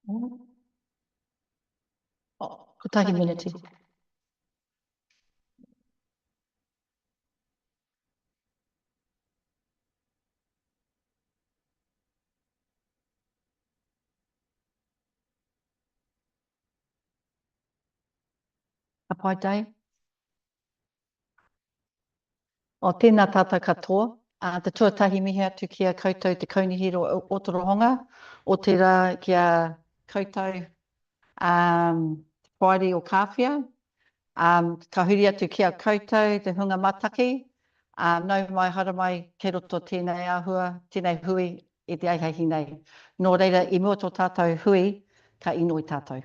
Oh, kotahi minute. Apai dai. O tēnā tātou katoa. Te tuatahi mihi atu ki a koutou te kaunihiro o Torohonga, o te rā ki a koutou Friday o Kāwhia. Ka huri atu ki a koutou te hunga mataki. Nau mai hara mai ke roto tēnei āhua, tēnei hui e te aihehi nei. Nō reira, I mua tō tātou hui, ka inoi tātou.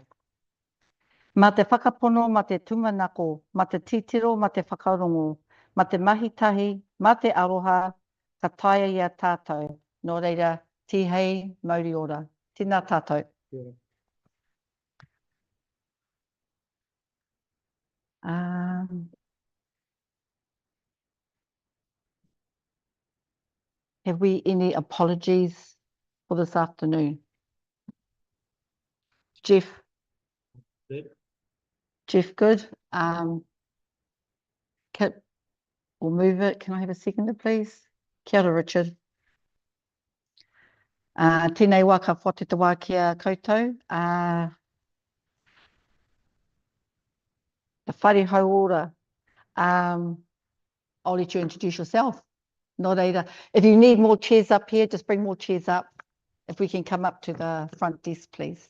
Ma te whakapono, ma te tumanako, ma te titiro, ma te whakarongo, ma te mahitahi, ma te aroha, ka taia ia tātou. Nō reira, tihei mauri ora. Tēnā tātou. Have we any apologies for this afternoon? Jeff? Good. Jeff, good. We'll move it. Can I have a seconder, please? Kia ora, Richard. Tēnei wā ka whate te wā ki a koutou. The whare hau ora. I'll let you introduce yourself. Nō reira. If you need more chairs up here, just bring more chairs up. If we can come up to the front desk, please.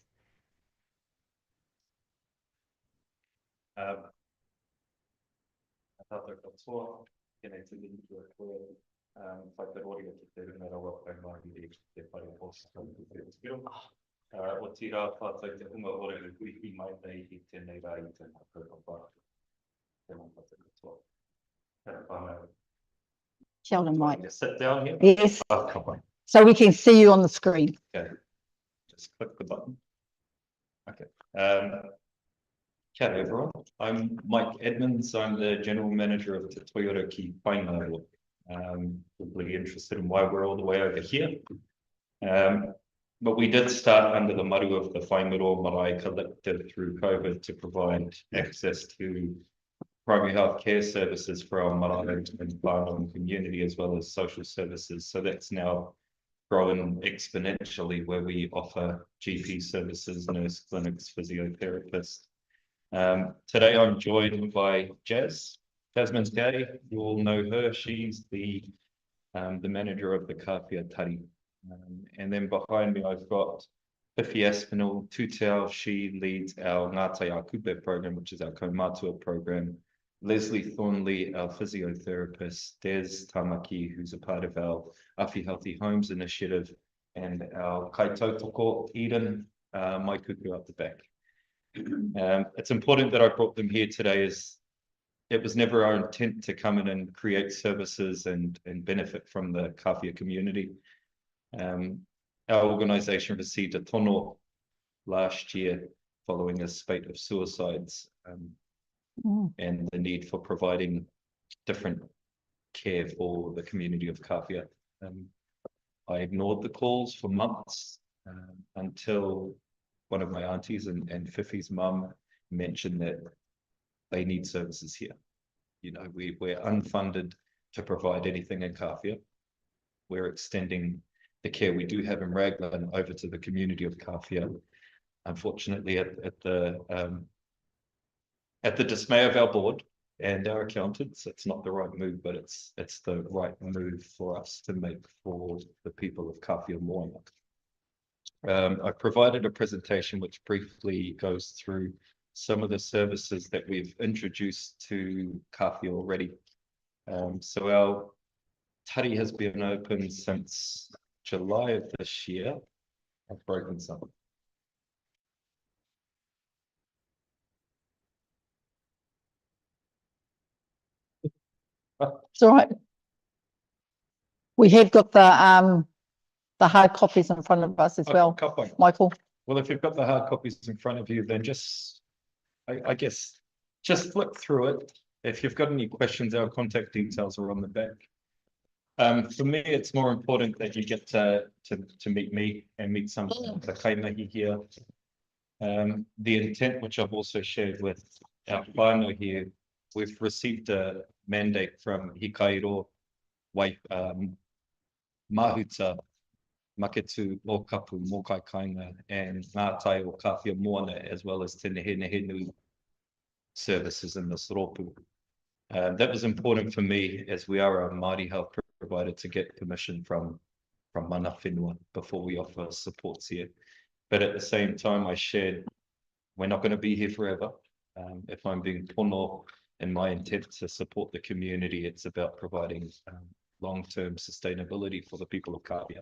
Kia ora, Mike. Sit down here? Yes. So we can see you on the screen. Okay. Just click the button. Okay. Kia ora, everyone. I'm Mike Edmonds. I'm the General Manager of Te Toyota ki Whaingaroa. Probably interested in why we're all the way over here. But we did start under the maru of the Whaingaroa Marae Collective through COVID to provide access to primary health care services for our marae and whānau community, as well as social services. So that's now grown exponentially, where we offer GP services, nurse clinics, physiotherapists. Today I'm joined by Jasmine Gay. You all know her. She's the manager of the Kāwhia Tari. And then behind me I've got Whiwhi Aspinall Tutau. She leads our Ngātai Akupe program, which is our kaumātua program. Leslie Thornley, our physiotherapist. Des Tamaki, who's a part of our Awhi Healthy Homes initiative, and our kaitautoko, Eden, mai kuku up the back. It's important that I brought them here today, as it was never our intent to come in and create services and benefit from the Kāwhia community. Our organisation received a tono last year following a spate of suicides. And the need for providing different care for the community of Kāwhia. I ignored the calls for months until one of my aunties and Whiwhi's mum mentioned that they need services here. You know, we're unfunded to provide anything in Kāwhia. We're extending the care we do have in Raglan over to the community of Kāwhia. Unfortunately, at the dismay of our board and our accountants, it's not the right move, but it's the right move for us to make for the people of Kāwhia Moana. I provided a presentation which briefly goes through some of the services that we've introduced to Kāwhia already. So our tari has been open since July of this year. I've broken some. It's all right. We have got the hard copies in front of us as well, Michael. Well, if you've got the hard copies in front of you, then just, I guess, just flip through it. If you've got any questions, our contact details are on the back. For me, it's more important that you get to meet me and meet some of the kaimahi here. The intent, which I've also shared with our whānau here, we've received a mandate from Hikairo Wai Mahuta, Maketu Okapu, Mokai Kainga, and Ngātai o Kāwhia Moana, as well as Te Nehe Nui services in the Soropu. That was important for me, as we are a Māori health provider, to get permission from mana whenua before we offer supports here. But at the same time, I shared, we're not going to be here forever. If I'm being pono in my intent to support the community, it's about providing long-term sustainability for the people of Kāwhia.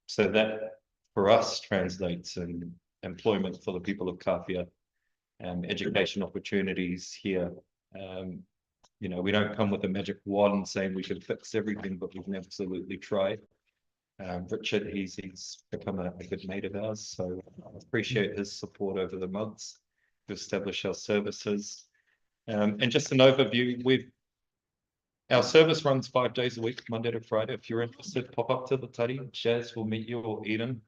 So that for us translates in employment for the people of Kāwhia, education opportunities here. You know, we don't come with a magic wand saying we can fix everything, but we can absolutely try. Richard, he's become a good mate of ours, so I appreciate his support over the months to establish our services. And just an overview, our service runs 5 days a week, Monday to Friday. If you're interested, pop up to the Tari. Jazz will meet you, or Eden.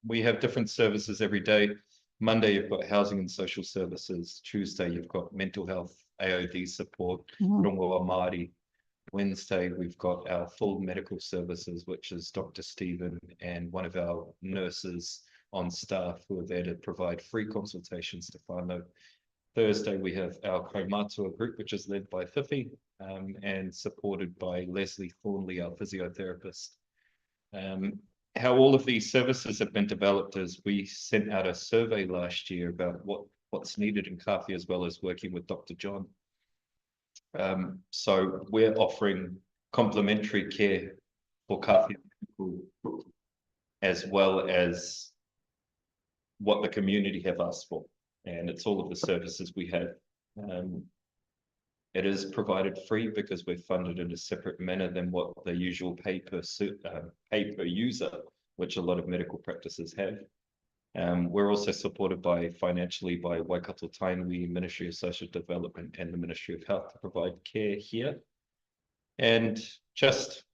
We have different services every day. Monday, you've got housing and social services. Tuesday, you've got mental health, AOD support, Rongoa Māori. Wednesday, we've got our full medical services, which is Dr. Stephen and one of our nurses on staff who are there to provide free consultations to whānau. Thursday, we have our Kaumātua group, which is led by Whiwhi and supported by Leslie Thornley, our physiotherapist. How all of these services have been developed is we sent out a survey last year about what's needed in Kāwhia, as well as working with Dr. John. So we're offering complementary care for Kāwhia people, as well as what the community have asked for. And it's all of the services we have. It is provided free because we're funded in a separate manner than what the usual pay per user, which a lot of medical practices have. We're also supported financially by Waikato Tainui, Ministry of Social Development, and the Ministry of Health to provide care here. And just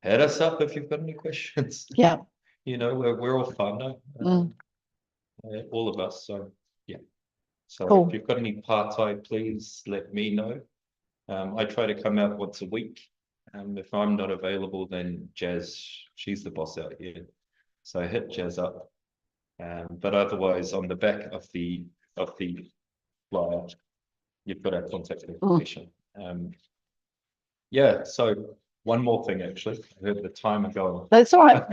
hit us up if you've got any questions. Yeah. You know, we're all whānau, all of us. So yeah. So cool. If you've got any part-time, please let me know. I try to come out once a week. If I'm not available, then Jazz, she's the boss out here. So hit Jazz up. But otherwise, on the back of the flyer, you've got our contact information. Yeah, so one more thing, actually. I heard the timer going. That's all right.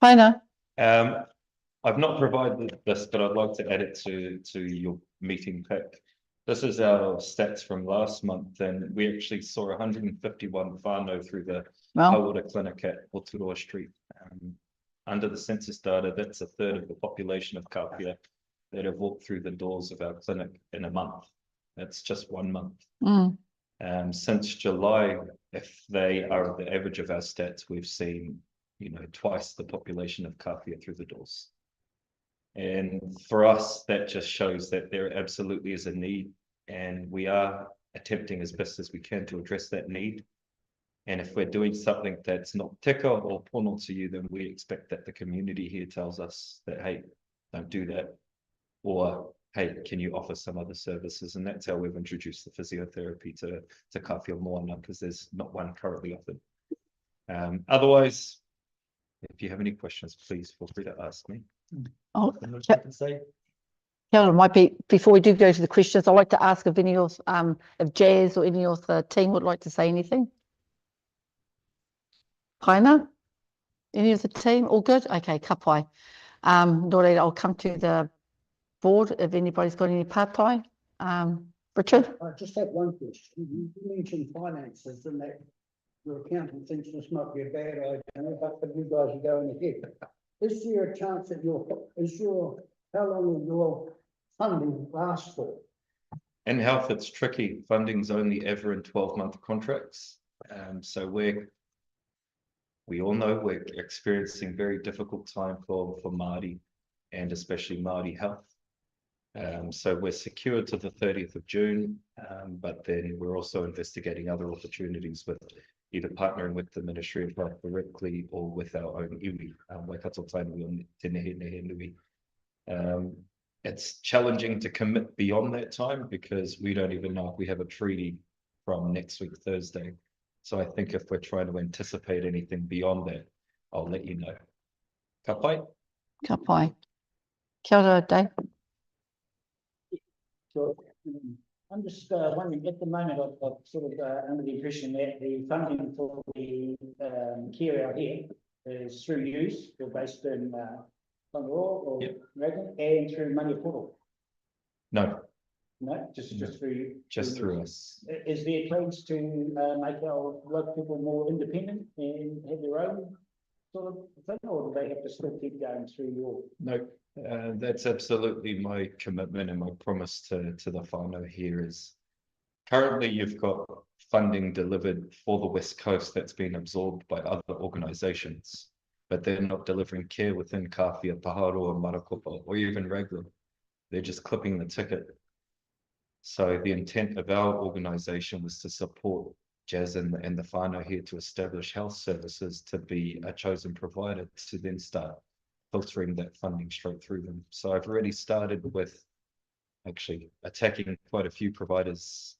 I know. I've not provided this, but I'd like to add it to your meeting pack. This is our stats from last month, and we actually saw 151 whānau through the Kāwhia clinic at Oturoa Street. Under the census data, that's a third of the population of Kāwhia that have walked through the doors of our clinic in a month. That's just 1 month. Since July, if they are at the average of our stats, we've seen, you know, twice the population of Kāwhia through the doors. And for us, that just shows that there absolutely is a need, and we are attempting as best as we can to address that need. And if we're doing something that's not tika or pono to you, then we expect that the community here tells us that, hey, don't do that. Or, hey, can you offer some other services? And that's how we've introduced the physiotherapy to Kāwhia Moana, because there's not one currently offered. Otherwise, if you have any questions, please feel free to ask me. Oh, Carolyn, might be, before we do go to the questions, I'd like to ask if any of if Jazz or any of the team would like to say anything. Paina? Any of the team? All good? Okay, ka pai. Nō I'll come to the board if anybody's got any part-time. Richard? I just have one question. You mentioned finances and that your accountant thinks this might be a bad idea, but you guys are going ahead. Is there a chance that how long will your funding last for? In health, it's tricky. Funding's only ever in 12-month contracts. So we all know we're experiencing very difficult time for Māori, and especially Māori health. So we're secured to the 30th of June, but then we're also investigating other opportunities with either partnering with the Ministry of Health directly or with our own iwi, Waikato Tainui o Te Nehe Nui It's challenging to commit beyond that time because we don't even know if we have a treaty from next week, Thursday. So I think if we're trying to anticipate anything beyond that, I'll let you know. Ka pai? Ka pai. Kia ora, Dave. So, I'm just wondering, at the moment, I've sort of under the impression that the funding for the care out here is through use, you're based in Whangaroa or Yep. Raglan, and through Money Portal. No, No, just through you. just through us. Is there plans to make our local people more independent and have their own sort of thing, or do they have to still keep going through your? No, that's absolutely my commitment and my promise to the whānau here is currently you've got funding delivered for the West Coast that's been absorbed by other organisations, but they're not delivering care within Kāwhia, Paharoa, Marakopa, or even Raglan. They're just clipping the ticket. So the intent of our organisation was to support Jazz and the whānau here to establish health services to be a chosen provider to then start filtering that funding straight through them. So I've already started with actually attacking quite a few providers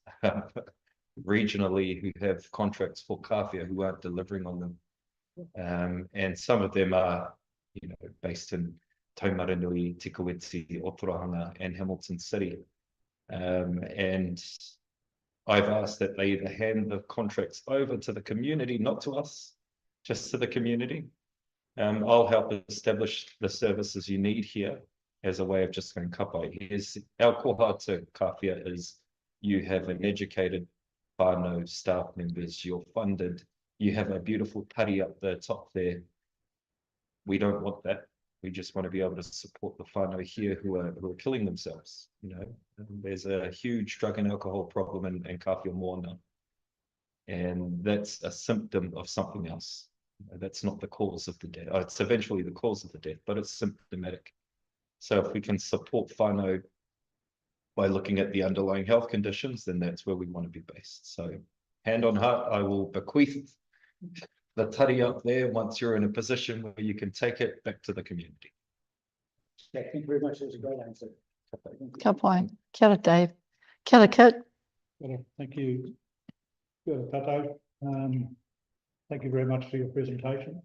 regionally who have contracts for Kāwhia who aren't delivering on them. And some of them are, you know, based in Taumaranui, Tikawiti, Otorahanga and Hamilton City. And I've asked that they either hand the contracts over to the community, not to us, just to the community. I'll help establish the services you need here as a way of just going kapai. Here's our koha to Kāwhia is you have an educated whānau staff members, you're funded, you have a beautiful tari up the top there. We don't want that. We just want to be able to support the whānau here who are killing themselves. You know, there's a huge drug and alcohol problem in Kāwhia Moana, and that's a symptom of something else. That's not the cause of the death. It's eventually the cause of the death, but it's symptomatic. So if we can support whānau by looking at the underlying health conditions, then that's where we want to be based. So hand on heart, I will bequeath the tari up there once you're in a position where you can take it back to the community. Yeah, thank you very much. That was a great answer. Ka pai. Kia ora, Dave. Kia ora, Kit. Thank you. Good, Tato. Thank you very much for your presentation.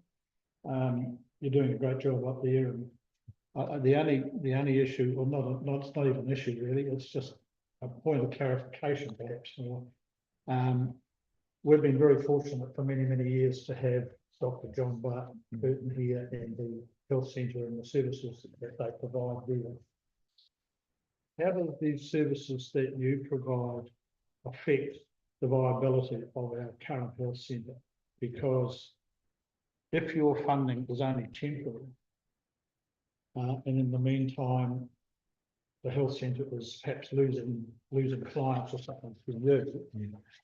You're doing a great job up there. And the only issue, or it's not even an issue really, it's just a point of clarification perhaps. We've been very fortunate for many, many years to have Dr. John Burton here and the health centre and the services that they provide there. How do these services that you provide affect the viability of our current health centre? Because if your funding is only temporary, and in the meantime, the health centre is perhaps losing clients or something to you,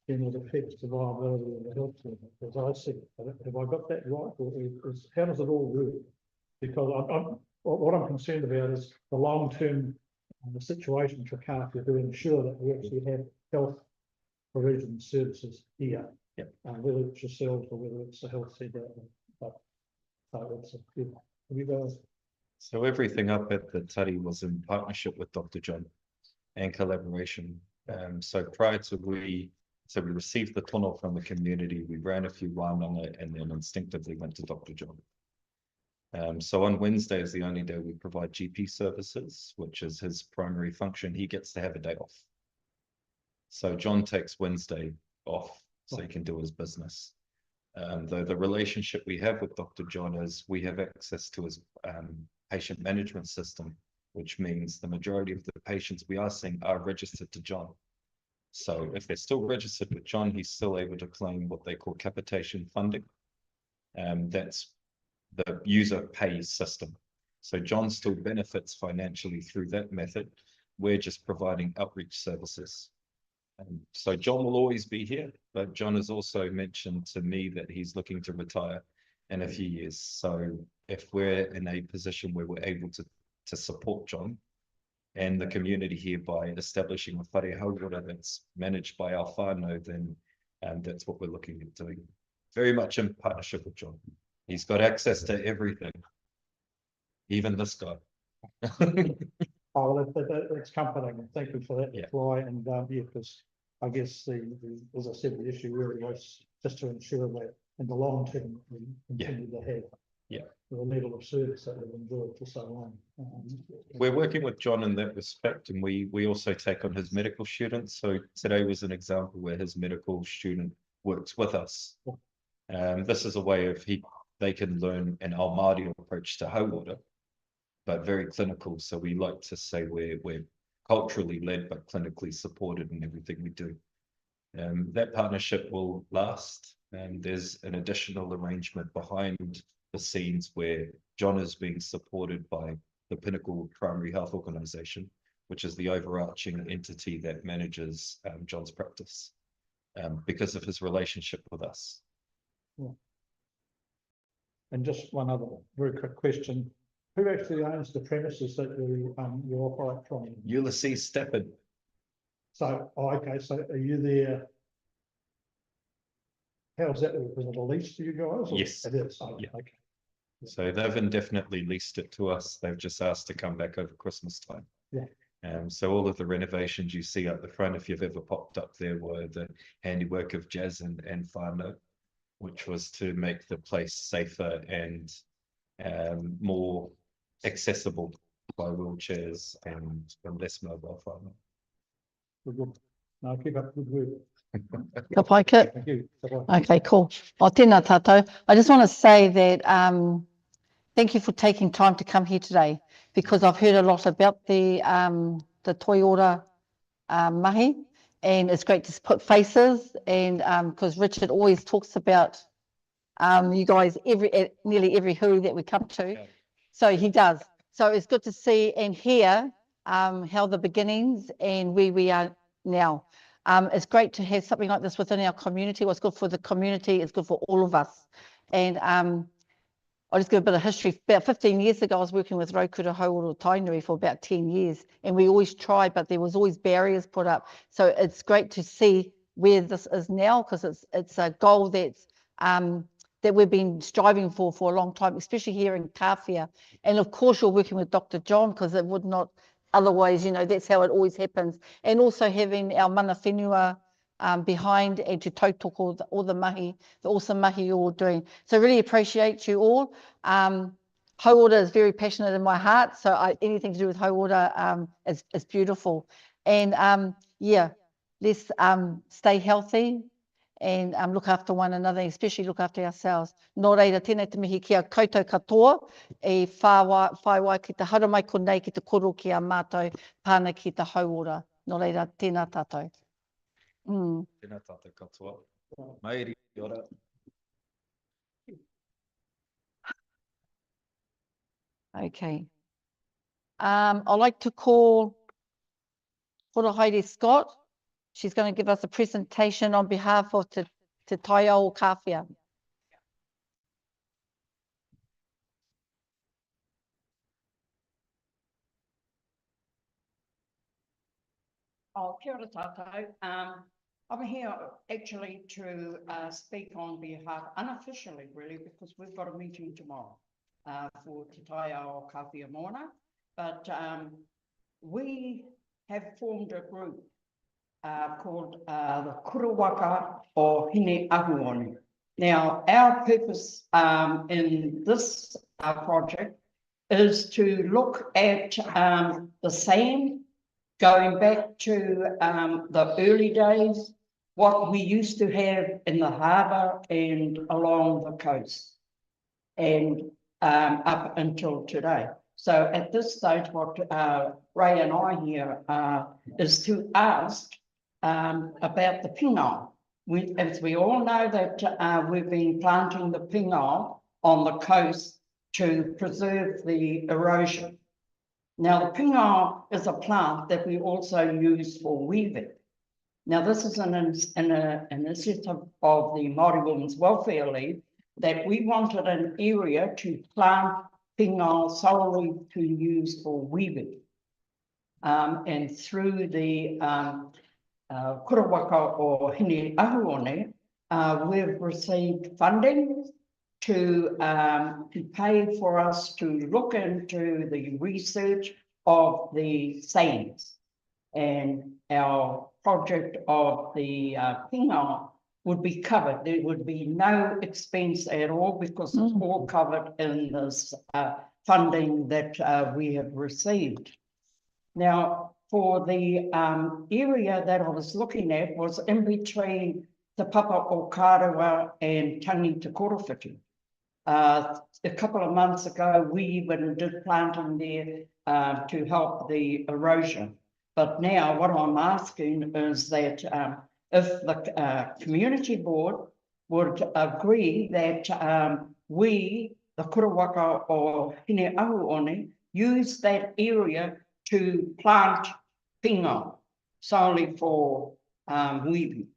then it affects the viability of the health centre. As I see it, have I got that right, or how does it all work? Because what I'm concerned about is the long-term the situation for Kāwhia to ensure that we actually have health provision services here. Yep. Whether it's yourselves or whether it's the health centre, but it's a good. Have you guys? So everything up at the tari was in partnership with Dr. John and collaboration. So prior to we received the tono from the community, we ran a few wānanga and then instinctively went to Dr. John. So on Wednesday is the only day we provide GP services, which is his primary function. He gets to have a day off. So John takes Wednesday off so he can do his business. Though the relationship we have with Dr. John is we have access to his patient management system, which means the majority of the patients we are seeing are registered to John. So if they're still registered with John, he's still able to claim what they call capitation funding. That's the user pays system. So John still benefits financially through that method. We're just providing outreach services. So John will always be here, but John has also mentioned to me that he's looking to retire in a few years. So if we're in a position where we're able to support John and the community here by establishing a whare hauora that's managed by our whānau, then that's what we're looking at doing. Very much in partnership with John. He's got access to everything, even this guy. Oh, well, that's comforting, and thank you for that, Yeah. reply, and, yeah, because I guess as I said, the issue really was just to ensure that in the long term, we continue to have Yeah. the level of service that we've enjoyed for so long. We're working with John in that respect, and we also take on his medical students. So today was an example where his medical student works with us. This is a way of they can learn an Ao Māori approach to hauora, but very clinical. So we like to say we're culturally led, but clinically supported in everything we do. That partnership will last, and there's an additional arrangement behind the scenes where John is being supported by the Pinnacle Primary Health Organisation, which is the overarching entity that manages John's practice, because of his relationship with us. Yeah. And just one other very quick question. Who actually owns the premises that you operate from? Ulysses Stafford. So, okay, so are you there? How's that? Was it a lease to you guys? or- Yes. It is, oh, Yeah. okay. So they've indefinitely leased it to us. They've just asked to come back over Christmas time. Yeah. So all of the renovations you see up the front, if you've ever popped up there, were the handiwork of Jazz and whānau, which was to make the place safer and more accessible by wheelchairs and less mobile whānau. Good. No, keep up good work. Ka pai kit. Thank you. Bye-bye. Okay, cool. O tēnā tātou. I just want to say that thank you for taking time to come here today, because I've heard a lot about the toi ora mahi, and it's great to put faces, and because Richard always talks about you guys at nearly every hui that we come to. So he does. So it's good to see and hear how the beginnings and where we are now. It's great to have something like this within our community. What's good for the community is good for all of us. And I'll just give a bit of history. About 15 years ago, I was working with Raukura Hauora Tainui for about 10 years. And we always tried, but there was always barriers put up. So it's great to see where this is now, because it's a goal that's that we've been striving for a long time, especially here in Kāwhia. And of course, you're working with Dr. John, because it would not, otherwise, you know, that's how it always happens. And also having our mana whenua behind, and to tautoko all the mahi, the awesome mahi you're all doing. So really appreciate you all. Hauora is very passionate in my heart, so anything to do with hauora is beautiful. And yeah, let's stay healthy and look after one another, especially look after ourselves. Nō reira, tēnei te mihi kia koutou katoa, e whaiwai ki te haramai konei ki te koro ki a mātou, pāna ki te hauora. Nō reira, tēnā tātou. Tēnā tātou katoa. Mairi ora. Okay. I'd like to call Hora Heidi Scott. She's going to give us a presentation on behalf of Te Taiao Kāwhia. Oh, kia ora tātou. I'm here actually to speak on behalf, unofficially really, because we've got a meeting tomorrow for Te Taiao Kāwhia Moana. But we have formed a group called the Kurawaka o Hine Ahuone. Now, our purpose in this project is to look at the sand, going back to the early days, what we used to have in the harbour and along the coast, and up until today. So at this stage, what Ray and I here is to ask about the pingao. As we all know that we've been planting the pingao on the coast to preserve the erosion. Now, the pingao is a plant that we also use for weaving. Now, this is an initiative of the Māori Women's Welfare League that we wanted an area to plant pingao solely to use for weaving. And through the Kurawaka o Hine Ahuone, we've received funding to pay for us to look into the research of the sands. And our project of the pinga would be covered. There would be no expense at all because it's all covered in this funding that we have received. Now, for the area that I was looking at was in between Te Papa o Kāwhia and Tangi Te Korowhiti. A couple of months ago, we even did planting there to help the erosion. But now what I'm asking is that if the community board would agree that we, the Kurawaka o Hine Ahuone, use that area to plant pinga solely for weaving.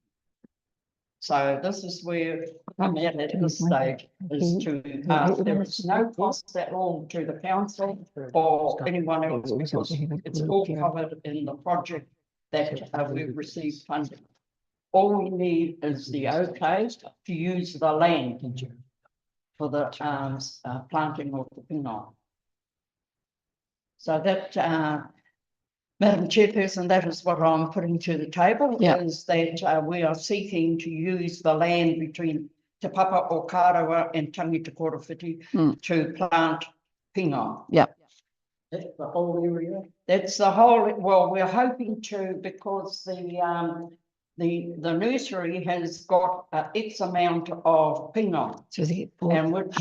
So this is where I'm at this stage, is to there is no cost at all to the council or anyone else because it's all covered in the project that we've received funding. All we need is the okay to use the land for the planting of the pinga. So that, Madam Chairperson, that is what I'm putting to the table, is that we are seeking to use the land between Te Papa o Kāwhia and Tangi Te Korowhiti to plant pinga. That's the whole area? That's the whole, well, we're hoping to, because the nursery has got X amount of pinga, and which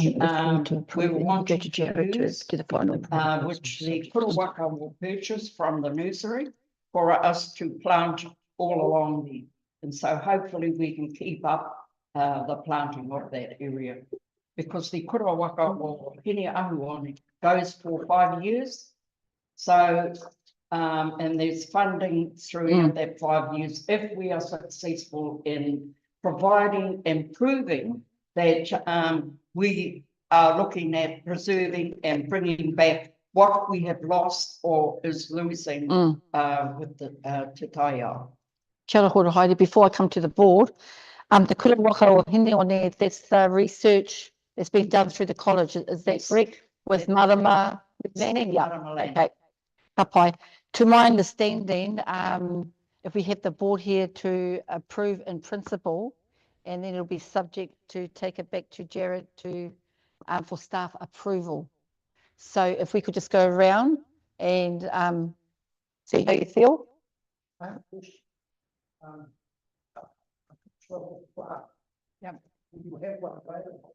we want to use, which the Kurawaka will purchase from the nursery for us to plant all along there. And so hopefully we can keep up the planting of that area, because the Kurawaka or Hine Ahuone goes for 5 years. So and there's funding throughout that 5 years if we are successful in providing and proving that we are looking at preserving and bringing back what we have lost or is losing with the Te Taiao. Kia ora hora Heidi, before I come to the board, the Kurawaka o Hine One, that's the research that's been done through the college, is that correct? With Marama? Okay. Kapai. To my understanding, if we have the board here to approve in principle, and then it'll be subject to take it back to Jared to for staff approval. So if we could just go around and see how you feel. Yeah. You have one available.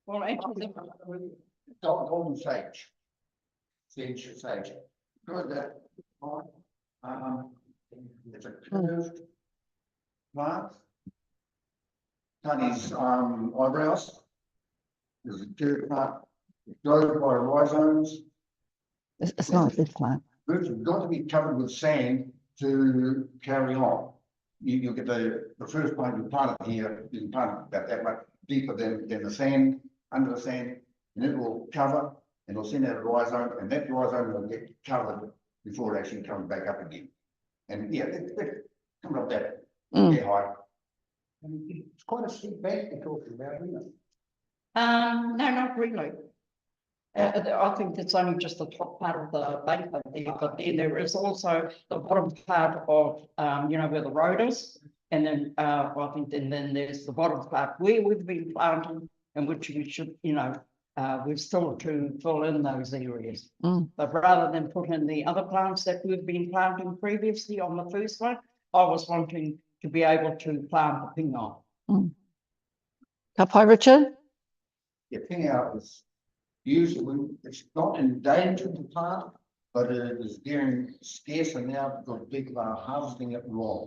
Well, actually, Golden sage. Sage. Good, that. It's a curved plant. Tony's eyebrows. There's a curved plant. It's grown by rhizomes. It's not a big plant. Roots have got to be covered with sand to carry on. You'll get the first plant you plant it here, you can plant it about that much deeper than the sand, under the sand, and it will cover and it'll send out a rhizome, and that rhizome will get covered before it actually comes back up again. And yeah, it's coming up that high. And it's quite a steep bank you're talking about, isn't it? no, not really. I think it's only just the top part of the bank up there, but then there is also the bottom part of, you know, where the road is. And then I think and then there's the bottom part where we've been planting, and which we should, you know, we're still to fill in those areas. But rather than put in the other plants that we've been planting previously on the first one, I was wanting to be able to plant the pinga. Kapai, Richard? Yeah, pinga is usually, it's not endangered the plant, but it is getting scarcer now because people are harvesting it raw.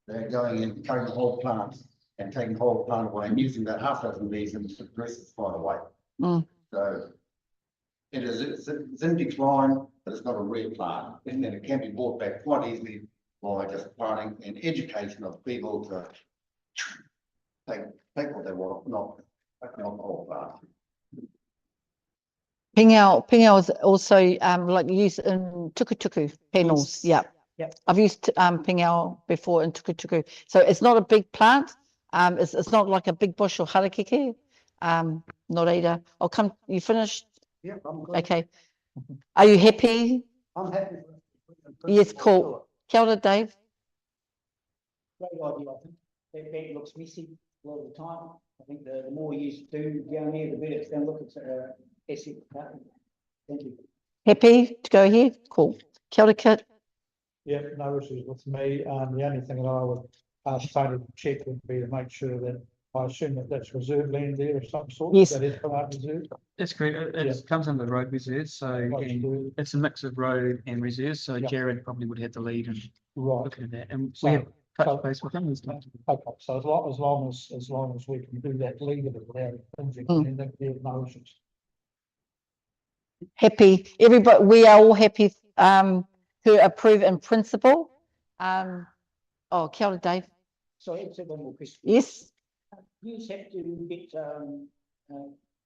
They're going and cutting the whole plant and taking the whole plant away and using that half dozen of these and the rest is thrown away. So it's in decline, but it's not a rare plant, and then it can be brought back quite easily by just planting and education of people to take what they want, not the whole plant. Pinga is also like used in tukutuku panels. Yes. Yeah. I've used pinga before in tukutuku. So it's not a big plant, It's not like a big bush or harakeke. Nō reira. I'll come, you finished? Yeah, I'm good. Okay. Are you happy? I'm happy. Yes, cool. Kia ora, Dave. Great idea, I think. That bank looks messy a lot of the time. I think the more you do down there, the better it's going to look. It's asset. Thank you. Happy to go ahead? Cool. Kia ora, Kit. Yeah, no issues with me. The only thing that I would ask Tony to check would be to make sure that, I assume that that's reserve land there of some sort. Yes. That is part reserve. That's correct. It comes under road reserves, so and it's a mix of road and reserves. So Yeah. Jared probably would have the lead and Right. looking at that. And So- we have so- touch base with him. and stuff. Okay, so as long as we can do that legally without infringing, then there's no issues. Happy. Everybody, we are all happy to approve in principle. Oh, kia ora, Dave. So I have one more question. Yes. You just have to get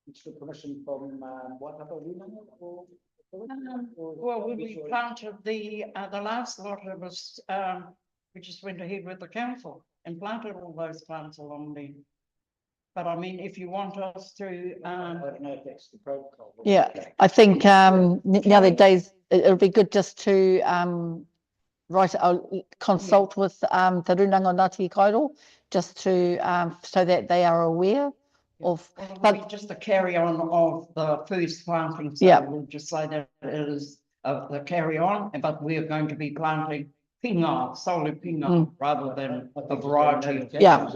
extra permission from what other women or? Well, when we planted the last lot of us, we just went ahead with the council and planted all those plants along there. But I mean, if you want us to, I don't know if that's the protocol. Yeah, I think nowadays it'll be good just to consult with the Runanga Ngāti Kairo, just to so that they are aware of. well, it'll But be just a carry on of the first planting. So Yeah. we'll just say that it is the carry on, but we are going to be planting pinga, solid pinga, rather than a variety of. Yeah.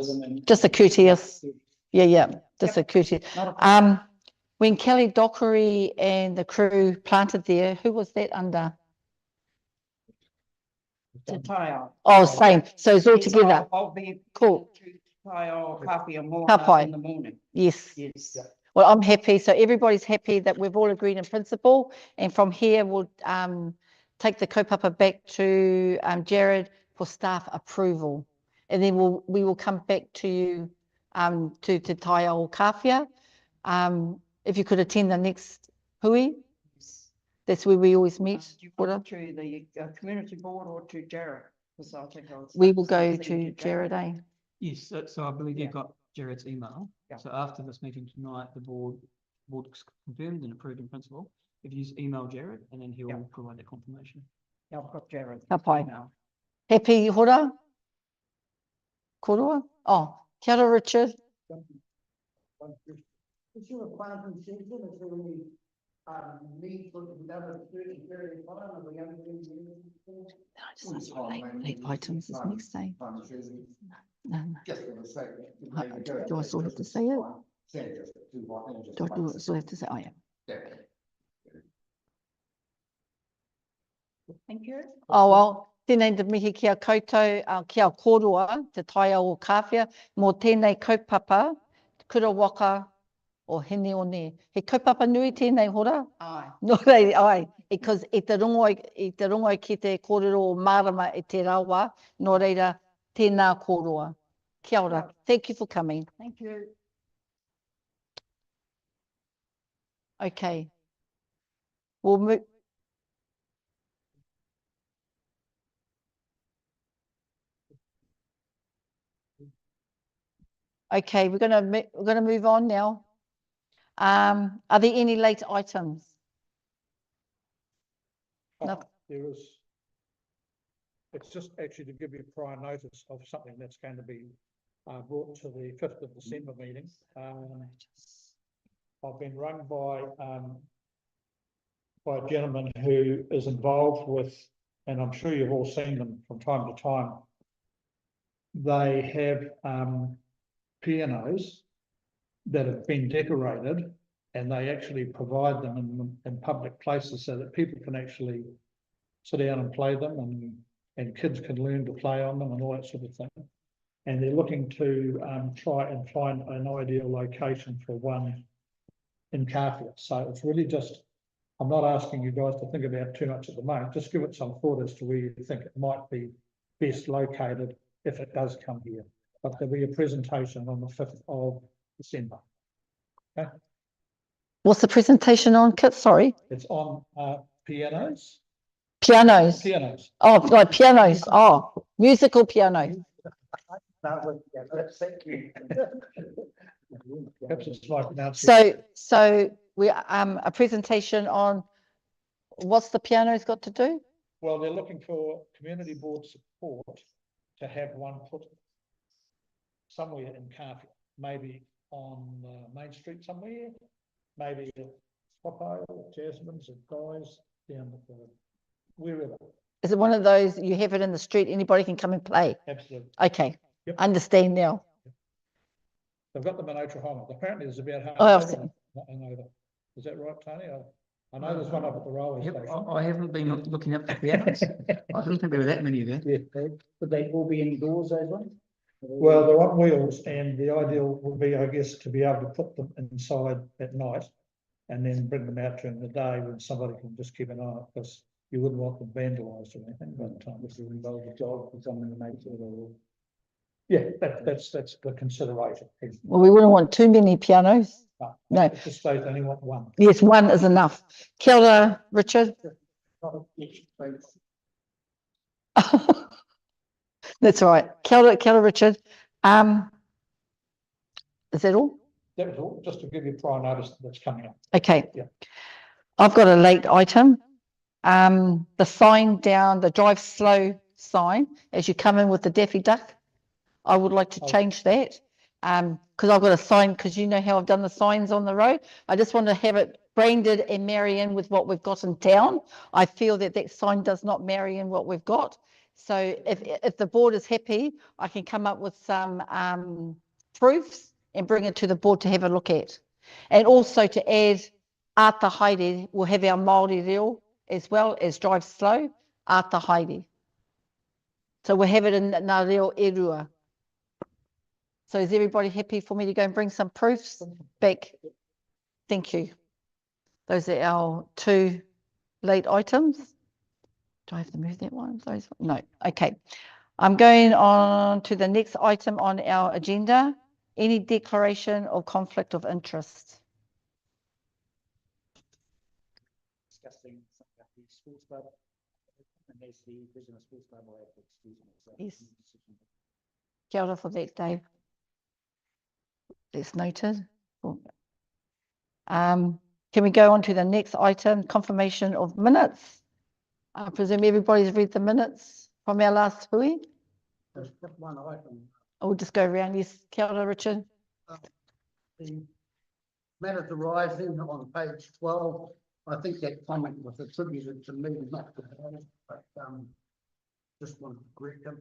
just a courteous, just a courteous. Not a- When Kelly Dockery and the crew planted there, who was that under? To tie up. Oh, same. So it's all Yes, together. I'll be. Cool. To tie our Kāwhia more Kāpai. in the morning. Yes. Yes. Well, I'm happy. So everybody's happy that we've all agreed in principle. And from here, we'll take the kaupapa back to Jared for staff approval. And then we will come back to you to tie our Kāwhia. If you could attend the next hui, that's where we always meet. Do you want to the community board or to Jared? Because I think We will go to Jared, eh? Yes, so I believe you got Jared's email. Yeah. So after this meeting tonight, the board confirmed and approved in principle. If you just email Jared and then he will provide that confirmation. Yeah, I've got Jared. Kāpai. now. Happy hora? Korua? Oh, kia ora, Richard. Is your planting season, is there any, need for another 30 period of time, are we going to? Late items is next day. No. Just for the sake. Do I still have to say it? Do I still have to say, oh yeah. Thank you. Oh, well, tēnei te mihi kia koutou, kia kōrua, te tai o Kāwhia, mō tēnei kaupapa, kura waka o hene o ne. He kaupapa nui tēnei hora? Aye. No rei, ai, because i te rongo ki te kōrero o marama e te rawa, no reira, tēnā kōrua. Kia ora. Thank you for coming. Thank you. Okay. We'll move. Okay, we're gonna move on now. Are there any late items? No. There is. It's just actually to give you prior notice of something that's going to be brought to the 5th of December meeting. I've been run by a gentleman who is involved with, and I'm sure you've all seen them from time to time. They have pianos that have been decorated, and they actually provide them in public places so that people can actually sit down and play them, and kids can learn to play on them and all that sort of thing. And they're looking to try and find an ideal location for one in Kāwhia. So it's really just, I'm not asking you guys to think about too much at the moment, just give it some thought as to where you think it might be best located if it does come here. But there'll be a presentation on the 5th of December. Okay, What's the presentation on, Kit? Sorry. it's on pianos. Pianos. Pianos. Oh, no, pianos. Oh, musical pianos. Thank you. Perhaps it's like announcing. So we, a presentation on what's the piano's got to do? Well, they're looking for community board support to have one put somewhere in Kāwhia, maybe on Main Street somewhere, maybe at Popo or Jasmine's or Guy's down at the, wherever. Is it one of those, you have it in the street, anybody can come and play? Absolutely. Okay, Yep. understand now. They've got them in Oklahoma. Apparently there's about half Oh, I've of them in over. Is that right, Tony? I know there's one up at the railway Yep, station. I haven't been looking up the pianos. I didn't think there were that many there. Yeah. Would they all be indoors, those ones? Well, they're on wheels, and the ideal would be, I guess, to be able to put them inside at night and then bring them out during the day when somebody can just keep an eye on it, because you wouldn't want them vandalised or anything by the time this is involved a dog or something to make sure they're all. Yeah, that's the consideration. Well, we wouldn't want too many pianos. No. At this stage, only want one. Yes, one is enough. Kia ora, Richard. That's right. Kia ora, Richard. Is that all? That was all, just to give you prior notice that's coming up. Okay. Yeah. I've got a late item. The sign down, the drive slow sign, as you come in with the Daffy Duck. I would like to change that. Because I've got a sign, because you know how I've done the signs on the road. I just want to have it branded and marry in with what we've got in town. I feel that that sign does not marry in what we've got. So if the board is happy, I can come up with some proofs and bring it to the board to have a look at. And also to add Ata Haere, we'll have our Māori reo as well as drive slow, Ata Haere. So we'll have it in Ngā Reo e Rua. So is everybody happy for me to go and bring some proofs back? Thank you. Those are our two late items. Do I have to move that one? Those? No. Okay. I'm going on to the next item on our agenda. Any declaration of conflict of interest? Discussing something about the sports club. And there's the business sports club or excuse me. So Yes. Kia ora for that, Dave. That's noted. Can we go on to the next item, confirmation of minutes? I presume everybody's read the minutes from our last hui. There's just one item. I'll just go around. Yes, kia ora, Richard. The matters arising on page 12, I think that comment was attributed to me, not to her, but just wanted to correct him.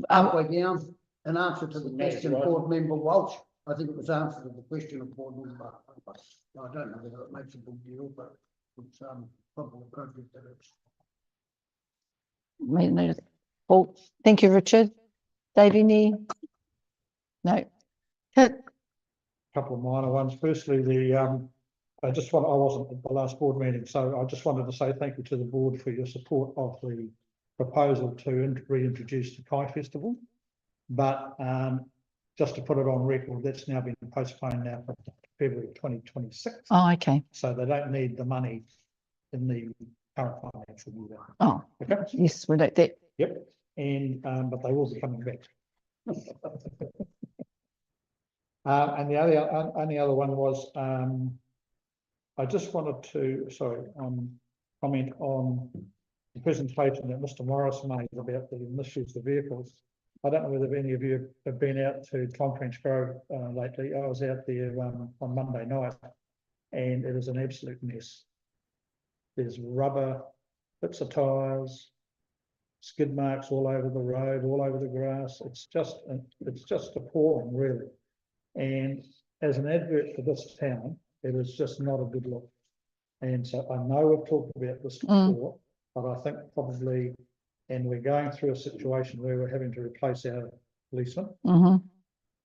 Halfway down, an answer to the question of board member Walsh. I think it was answered to the question of board member. I don't know whether it makes a big deal, but it's probably appropriate that it's. Made a note of that. Well, thank you, Richard. Dave, any? No. Kit? Couple of minor ones. Firstly, I wasn't at the last board meeting, so I just wanted to say thank you to the board for your support of the proposal to reintroduce the Kai Festival. But just to put it on record, that's now been postponed now for February 2026. Oh, okay. So they don't need the money in the current financial year. Oh, Okay. yes, we note that. Yep. And but they will be coming back. And the only other one was I just wanted to comment on the presentation that Mr. Morris made about the misuse of vehicles. I don't know whether any of you have been out to Tonquinch Grove lately. I was out there on Monday night, and it is an absolute mess. There's rubber, bits of tyres, skid marks all over the road, all over the grass. It's just appalling, really. And as an advert for this town, it is just not a good look. And so I know we've talked about this before, but I think probably, and we're going through a situation where we're having to replace our policemen.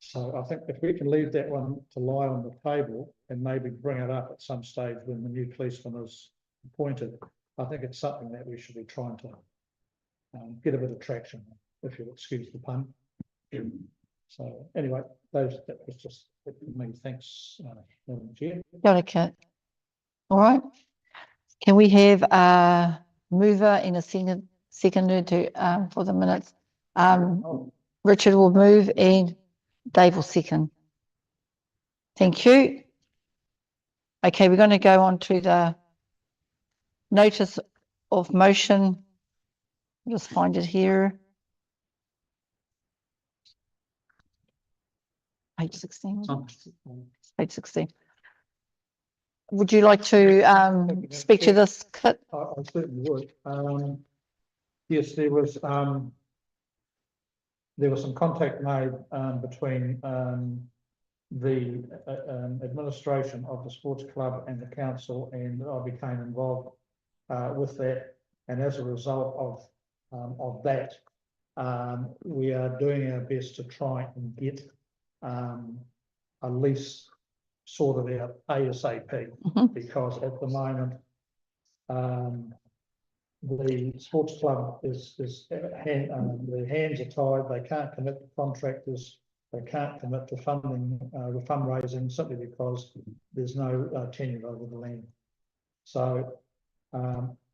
So I think if we can leave that one to lie on the table and maybe bring it up at some stage when the new policeman is appointed, I think it's something that we should be trying to get a bit of traction, if you'll excuse the pun. So anyway, that was just it for me. Thanks, Madam Chair. Got it, Kit. All right. Can we have a mover and a seconder to for the minutes? Richard will move and Dave will second. Thank you. Okay, we're going to go on to the notice of motion. I'll just find it here. Page 16. Page 16. Would you like to speak to this, Kit? I certainly would. Yes, there was some contact made between the administration of the sports club and the council, and I became involved with that. And as a result of that, we are doing our best to try and get a lease sorted out ASAP, because at the moment the sports club is their hands are tied. They can't commit to contractors. They can't commit to funding, fundraising, simply because there's no tenure over the land. So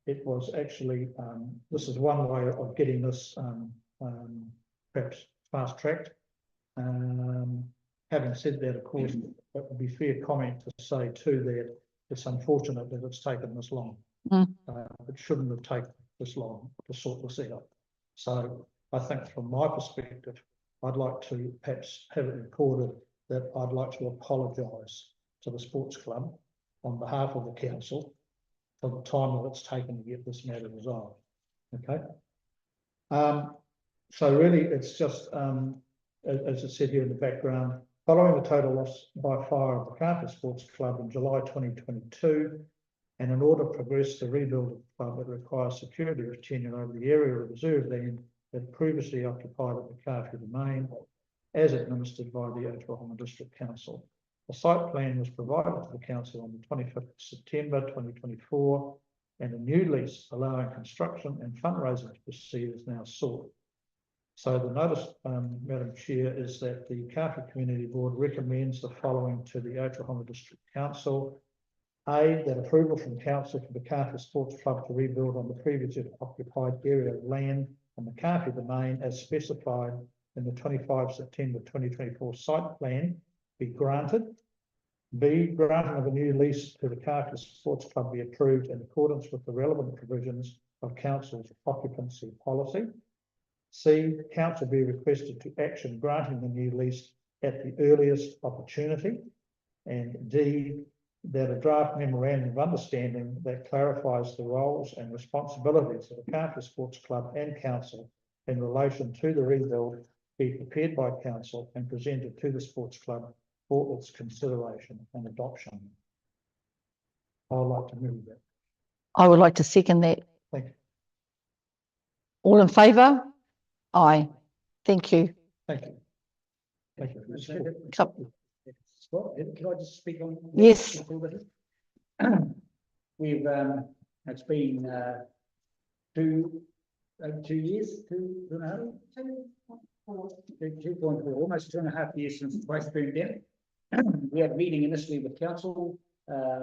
it was actually, this is one way of getting this perhaps fast-tracked. Having said that, of course, it would be fair comment to say too that it's unfortunate that it's taken this long. It shouldn't have taken this long to sort this out. So I think from my perspective, I'd like to perhaps have it recorded that I'd like to apologise to the sports club on behalf of the council for the time that it's taken to get this matter resolved. Okay. So really it's just, as I said here in the background, following the total loss by fire of the Kāwhia Sports Club in July 2022, and in order to progress the rebuild of the club, it requires security of tenure over the area of reserve land that previously occupied at the Kāwhia Domain, as administered by the Ōtautahi District Council. A site plan was provided to the council on the 25th of September 2024, and a new lease allowing construction and fundraising to proceed is now sought. So the notice, Madam Chair, is that the Kāwhia Community Board recommends the following to the Ōtautahi District Council. A, that approval from council for the Kāwhia Sports Club to rebuild on the previously occupied area of land on the Kāwhia Domain as specified in the 25 September 2024 site plan be granted. B, granting of a new lease to the Kāwhia Sports Club be approved in accordance with the relevant provisions of council's occupancy policy. C, council be requested to action granting the new lease at the earliest opportunity. And D, that a draft memorandum of understanding that clarifies the roles and responsibilities of the Kāwhia Sports Club and council in relation to the rebuild be prepared by council and presented to the sports club for its consideration and adoption. I would like to move that. I would like to second that. Thank you. All in favour? Aye. Thank you. Thank you. Thank you. Scott, can I just speak on? Yes. We've, it's been 2 years, 2.4, almost 2.5 years since the place burned down. We had a meeting initially with council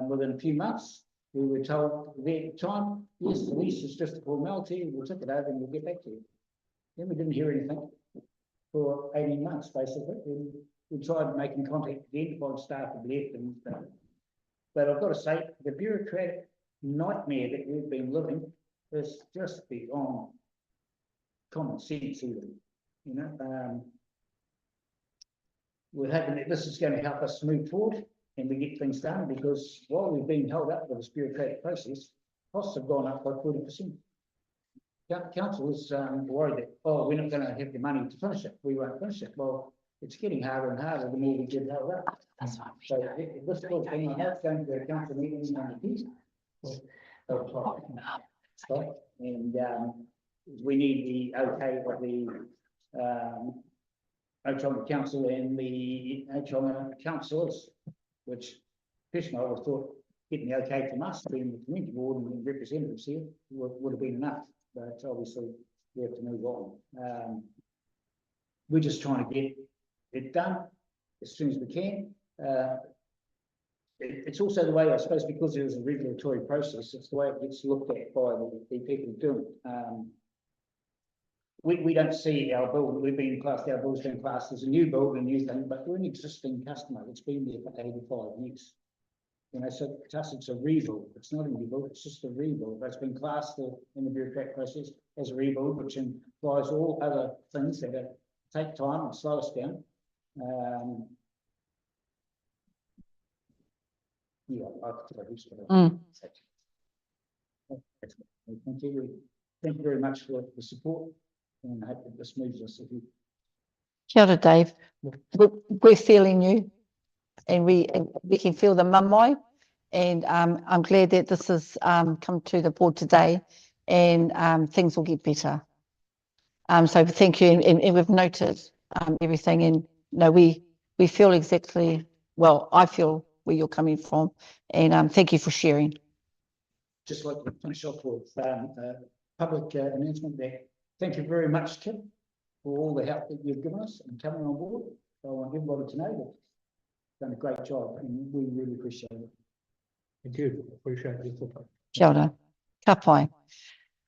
within a few months. We were told at the time, yes, the lease is just a formality, we'll take it over and we'll get back to you. Then we didn't hear anything for 18 months, basically. We tried making contact again while staff had left and stuff. But I've got to say, the bureaucratic nightmare that we've been living is just beyond common sense even, you know. We're hoping that this is going to help us move forward and we get things done, because while we've been held up with this bureaucratic process, costs have gone up by 40%. Council is worried that, oh, we're not going to have the money to finish it. We won't finish it. Well, it's getting harder and harder the more we get held up. That's right. So this sort of thing, I know it's going to a council meeting on the 10th. And we need the okay of the Ōtautahi Council and the Ōtautahi councillors, which personally I would have thought getting the okay from us, being the community board and the representatives here, would have been enough. But obviously we have to move on. We're just trying to get it done as soon as we can. It's also the way, I suppose, because there's a regulatory process, it's the way it gets looked at by the people doing it. we don't see our building, our building's been classed as a new building, a new thing, but we're an existing customer. It's been there for 85 years. You know, so to us, it's a rebuild. It's not a new build, it's just a rebuild. That's been classed in the bureaucratic process as a rebuild, which implies all other things that take time and slow us down. Yeah, thank you. Thank you very much for the support, and I hope that this moves us. Kia ora, Dave. We're feeling you, and we can feel the mamai, and I'm glad that this has come to the board today, and things will get better. So thank you, and we've noted everything, and no, we feel exactly, well, I feel where you're coming from, and thank you for sharing. Just like to finish off with public announcement there. Thank you very much, Kip, for all the help that you've given us and coming on board. I want everybody to know that you've done a great job, and we really appreciate it. Thank you. Appreciate your support. Kia ora. Ka pai.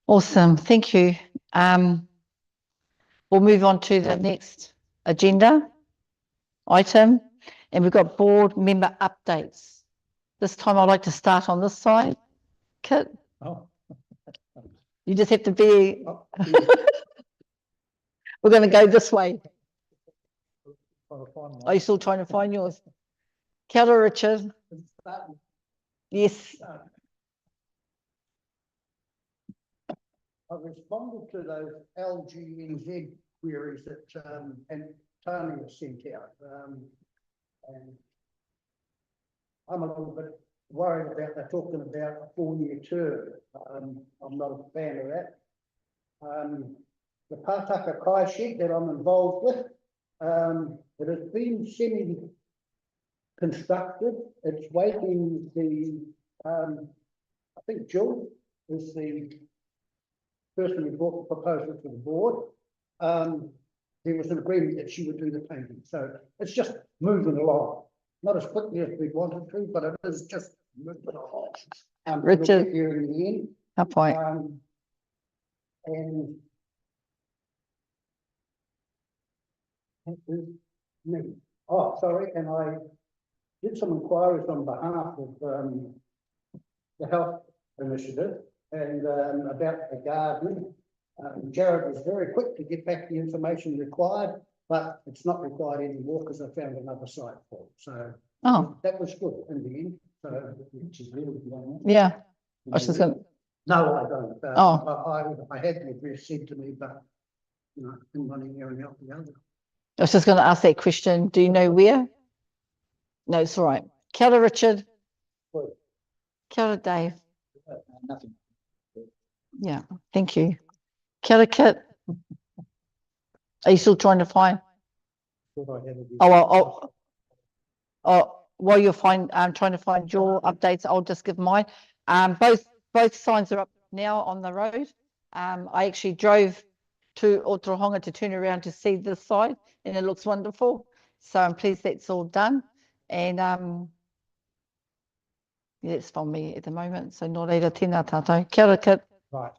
Awesome. Thank you. We'll move on to the next agenda item, and we've got board member updates. This time I'd like to start on this side. Kit, Oh. you just have to be, Oh. we're going to go this way. Are Are you still trying to find yours? Kia ora, Richard. Yes. I responded to those LGNZ queries that and Tony sent out. And I'm a little bit worried about they're talking about a 4-year term. I'm not a fan of that. The Pātaka Kai shed that I'm involved with, it has been semi-constructed. It's waiting the, I think Jill is the person who brought the proposal to the board. There was an agreement that she would do the painting. So it's just moving along. Not as quickly as we wanted to, but it is just moving along. Richard. We'll get here in the end. Ka pai. And me. Oh, sorry, and I did some inquiries on behalf of the health initiative and about the garden. Jared was very quick to get back the information required, but it's not required anymore because I found another site for it. So that was good in the end. So, which is really good. Yeah. I was just going to. No, I don't. I had the address said to me, but you know, in one area and out the other. I was just going to ask that question. Do you know where? No, it's all right. Kia ora, Richard. What? Kia ora, Dave. Nothing. Yeah, thank you. Kia ora, Kit. Are you still trying to find? While you're trying to find your updates, I'll just give mine. Both signs are up now on the road. I actually drove to Otorohanga to turn around to see this side, and it looks wonderful. So I'm pleased that's all done. And yeah, that's from me at the moment. So nō reira, tēnā tātou. Kia ora, Kit. Right.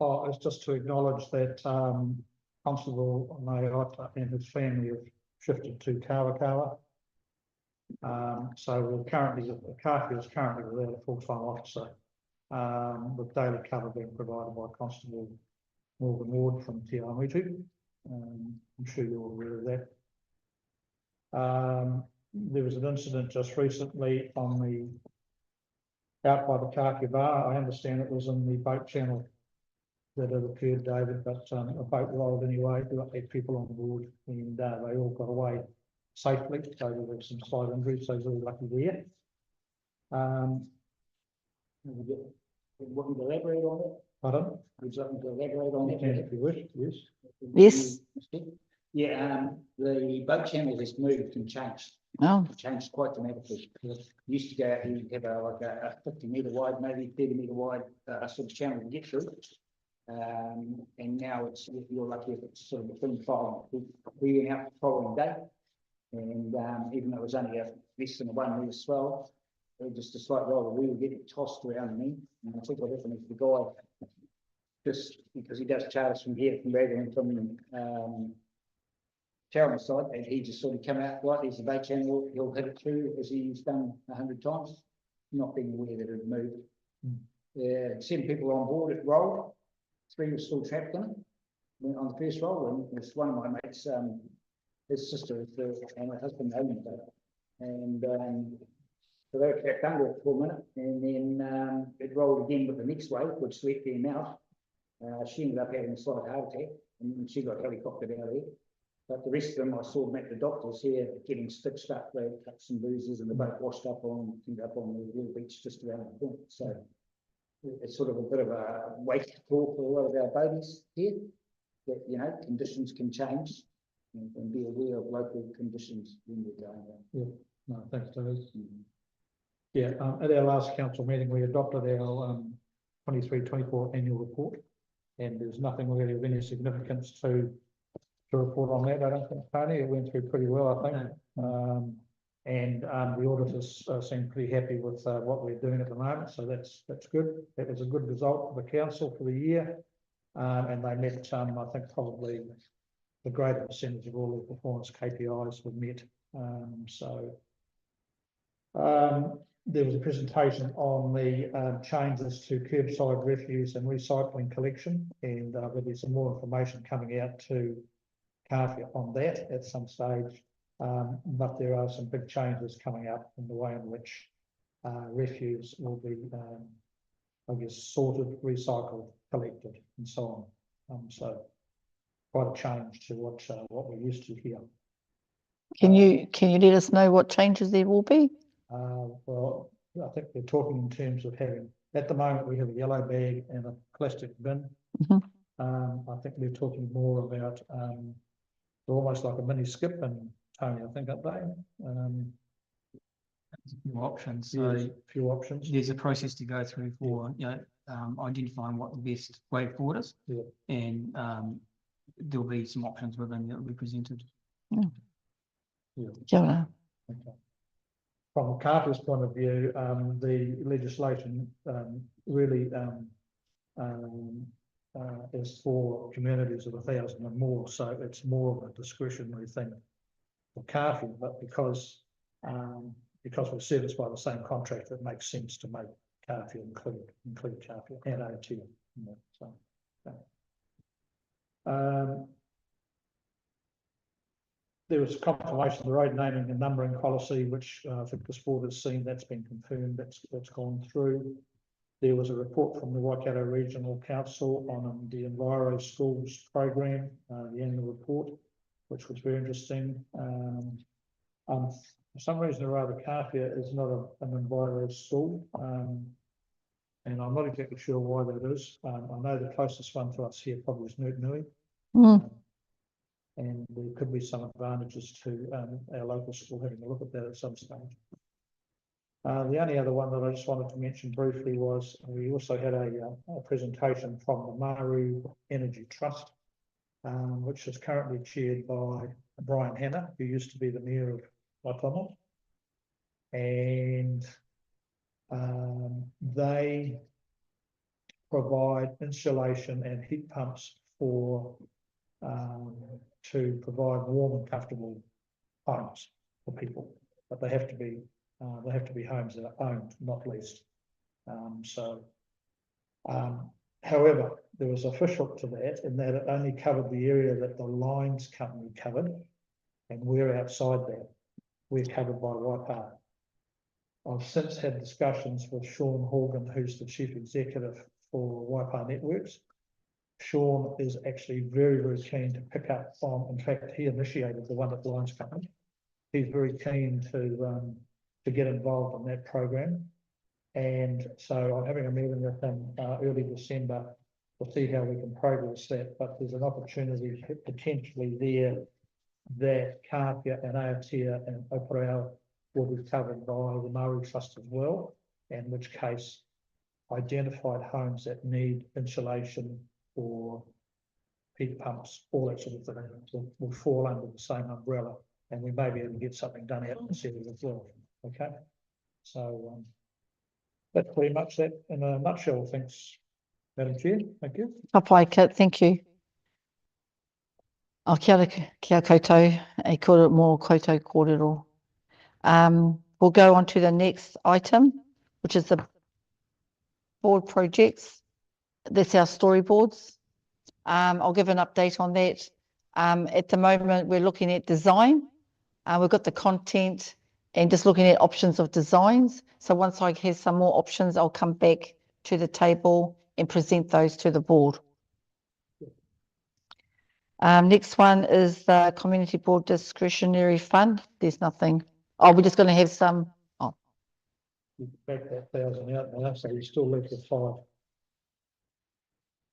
Oh, it's just to acknowledge that Constable Mayota and his family have shifted to Kāwhia. So we're currently, Kāwhia is currently without a full-time officer, with daily cover being provided by Constable Morgan Ward from Te Awamutu. I'm sure you're aware of that. There was an incident just recently on out by the Kāwhia bar. I understand it was in the boat channel that it occurred, David, but a boat rolled anyway. There were 8 people on board, and they all got away safely. So there were some slight injuries, so very lucky there. Want to elaborate on it? Pardon? Would you like me to elaborate on it? If you wish, Yes. yes. Yeah, the boat channel has moved and changed. Oh. Changed quite dramatically. Used to go out and have a 50-metre wide, maybe 30-metre wide sort of channel to get through. And now it's, if you're lucky, if it's sort of between following. We went out the following day, and even though it was only less than a 1 metre swell, just a slight roll, we were getting tossed around me, and I think I definitely the guy, just because he does charters from here, from Raglan, from, Chatham side, and he just sort of come out right, there's a bait channel, he'll hit it through as he's done 100 times, not being aware that it had moved. Yeah, 7 people on board it rolled, 3 were still trapped in it. Went on the first roll, and it was one of my mates, his sister, and my husband owned it. And so they were trapped under it for a minute, and then it rolled again with the next wave, which swept them out. She ended up having a slight heart attack, and she got helicoptered out of there. But the rest of them, I saw them at the doctors here getting stitched up. They had cuts and bruises, and the boat washed up on the little beach just around the corner. So it's sort of a bit of a wake call for a lot of our babies here. That, you know, conditions can change, and be aware of local conditions when you're going there. No, thanks, David. Yeah, at our last council meeting, we adopted our 23-24 annual report, and there's nothing really of any significance to report on that. I don't think, Tony, it went through pretty well, I think. And the auditors seem pretty happy with what we're doing at the moment, so that's good. That was a good result for the council for the year, and they met, I think, probably the greater percentage of all the performance KPIs were met. There was a presentation on the changes to curbside refuse and recycling collection, and there'll be some more information coming out to Kāwhia on that at some stage. But there are some big changes coming up in the way in which refuse will be, I guess, sorted, recycled, collected, and so on. So quite a change to what we're used to here. Can you let us know what changes there will be? Well, I think we're talking in terms of having, at the moment, we have a yellow bag and a plastic bin. I think we're talking more about almost like a mini skip, and Tony, I think, aren't they? A few options. Yeah, So a few options. there's a process to go through for identifying what the best way forward is, and there'll be some options within that will be presented. Yeah. Okay. From Kāwhia's point of view, the legislation really is for communities of 1,000 and more, so it's more of a discretionary thing for Kāwhia, but because we're serviced by the same contractor, it makes sense to make Kāwhia include Kāwhia and Aotea. There was confirmation of the road naming and numbering policy, which I think this board has seen. That's been confirmed. That's gone through. There was a report from the Waikato Regional Council on the Enviro Schools program, the annual report, which was very interesting. For some reason or other, Kāwhia is not an Enviro school, and I'm not exactly sure why that is. I know the closest one to us here probably is Nui. And there could be some advantages to our local school having a look at that at some stage. The only other one that I just wanted to mention briefly was we also had a presentation from the Maru Energy Trust, which is currently chaired by Brian Hanna, who used to be the Mayor of Waitangi. And they provide insulation and heat pumps for to provide warm and comfortable homes for people, but they have to be homes that are owned, not leased. However, there was a fish hook to that in that it only covered the area that the lines company covered, and we're outside that. We're covered by Waipa. I've since had discussions with Sean Horgan, who's the chief executive for Waipa Networks. Sean is actually very, very keen to pick up on, in fact, he initiated the one at the Lines Company. He's very keen to get involved in that program. And so I'm having a meeting with him early December to see how we can progress that. But there's an opportunity potentially there that Kāwhia and Aotea and Oparau will be covered by the Maru Trust as well, in which case identified homes that need insulation or heat pumps, all that sort of thing, will fall under the same umbrella, and we may be able to get something done out in the city as well. Okay, So, that's pretty much that in a nutshell. Thanks, Madam Chair. Thank you. Ka pai, Kit, thank you. Kia ora kia koutou, e kore mō koutou kōrero. We'll go on to the next item, which is the board projects. That's our storyboards. I'll give an update on that. At the moment, we're looking at design. We've got the content and just looking at options of designs. So once I have some more options, I'll come back to the table and present those to the board. Next one is the Community Board Discretionary Fund. There's nothing. Oh, we're just going to have some. Oh, You back that 1,000 out now, so you're still left with 5.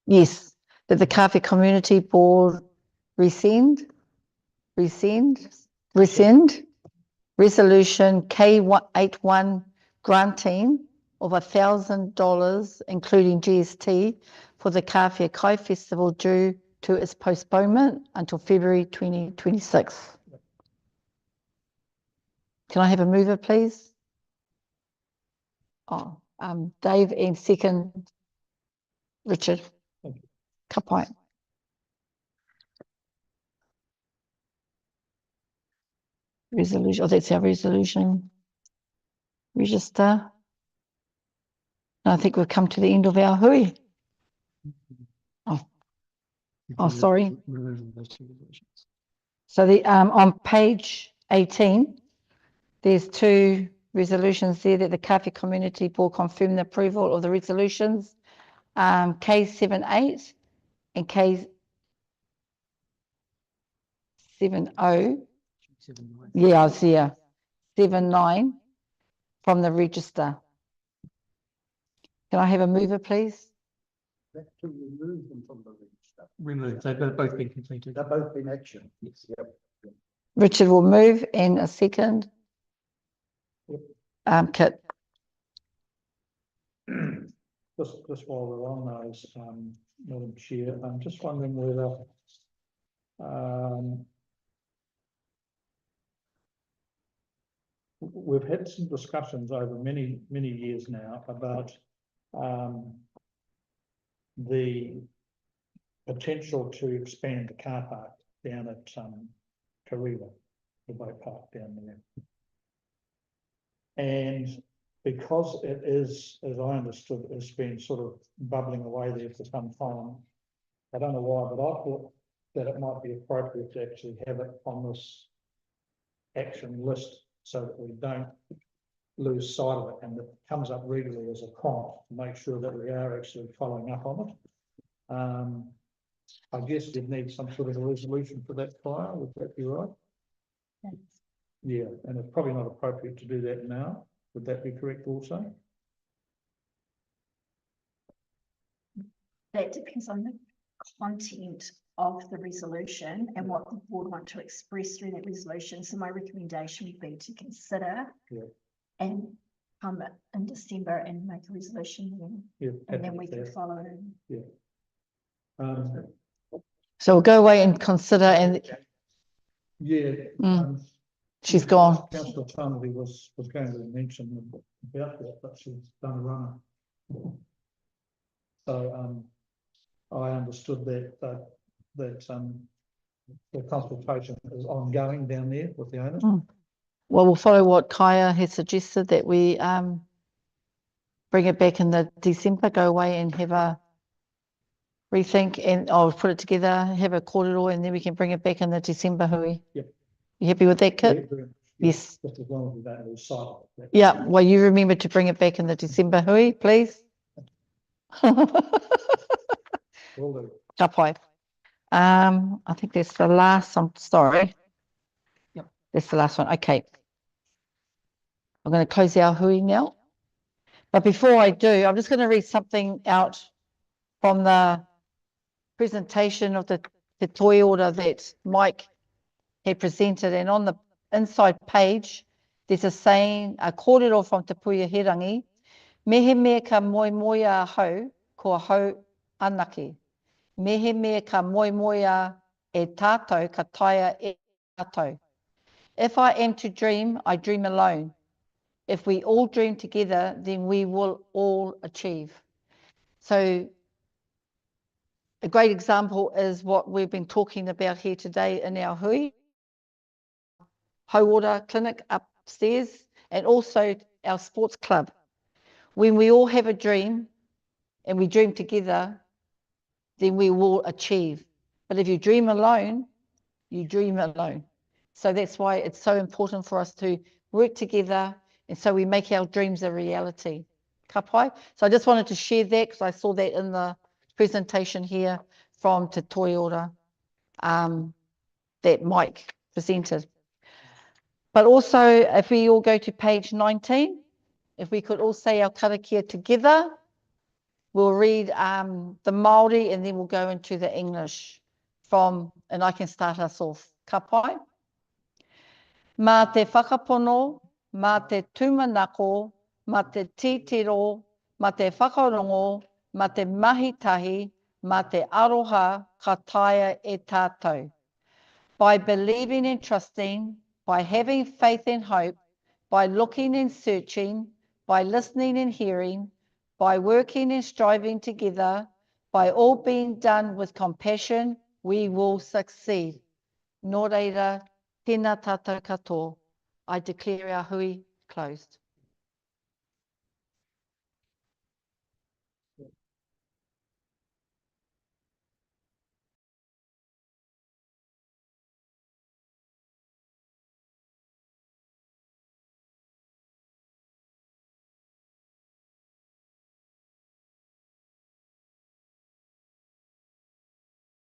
yes, that the Kāwhia Community Board rescind resolution K81 granting of $1,000, including GST, for the Kāwhia Kai Festival due to its postponement until February 2026. Can I have a mover, please? Oh, Dave, and second, Richard. Ka pai. Resolution, oh, that's our resolution. Register. I think we've come to the end of our hui. Oh, sorry. So the on page 18, there's 2 resolutions there that the Kāwhia Community Board confirmed the approval of the resolutions, K78 and K70. Yeah, I was here. 79 from the register. Can I have a mover, please? That to remove them from the register. Removed, they've both been completed. They're both in action. Yes. Yep. Richard will move, and a second. Kit. Just while we're on those, Madam Chair, I'm just wondering whether we've had some discussions over many years now about the potential to expand the car park down at Kāwhia, the boat park down there. And because it is, as I understood, it's been sort of bubbling away there for some time. I don't know why, but I thought that it might be appropriate to actually have it on this action list so that we don't lose sight of it and it comes up regularly as a prompt to make sure that we are actually following up on it. I guess you'd need some sort of a resolution for that prior, would that be right? Yes. Yeah, and it's probably not appropriate to do that now. Would that be correct also? That depends on the content of the resolution and what the board want to express through that resolution. So my recommendation would be to consider and come in December and make a resolution then. And then we can follow it. So we'll go away and consider, and she's gone. Councillor Farnaby was going to mention about that, but she's done a runner. So I understood that the consultation is ongoing down there with the owners. Well, we'll follow what Kaya has suggested, that we bring it back in the December, go away and have a rethink, and I'll put it together, have a kōrero, and then we can bring it back in the December hui. Yep. You happy with that, Kit? Yes. Just as long as we don't lose sight of it. Yeah, well, you remember to bring it back in the December hui, please. Will do. Ka pai. I think that's the last, I'm sorry. Yep. That's the last one, okay. I'm going to close our hui now. But before I do, I'm just going to read something out from the presentation of the toi order that Mike had presented, and on the inside page, there's a saying, a kōrero from Te Puia Herangi, mehe mea ka moi moi a hau, ko hau anake. Mehe mea ka moi moi a e tātou, ka taia e tātou. If I am to dream, I dream alone. if we all dream together, then we will all achieve. So a great example is what we've been talking about here today in our hui, Hauora Clinic upstairs, and also our sports club. When we all have a dream and we dream together, then we will achieve. But if you dream alone, you dream alone. So that's why it's so important for us to work together, and so we make our dreams a reality. Ka pai? So I just wanted to share that because I saw that in the presentation here from Te Toiora that Mike presented. But also, if we all go to page 19, if we could all say our karakia together, we'll read the Māori and then we'll go into the English and I can start us off. Ka pai? Mā te whakapono, mā te tūmanako, mā te titiro, mā te whakarongo, mā te mahitahi, mā te aroha, ka taia e tātou. By believing and trusting, by having faith and hope, by looking and searching, by listening and hearing, by working and striving together, by all being done with compassion, we will succeed. Nō reira, tēnā tātou katoa. I declare our hui closed.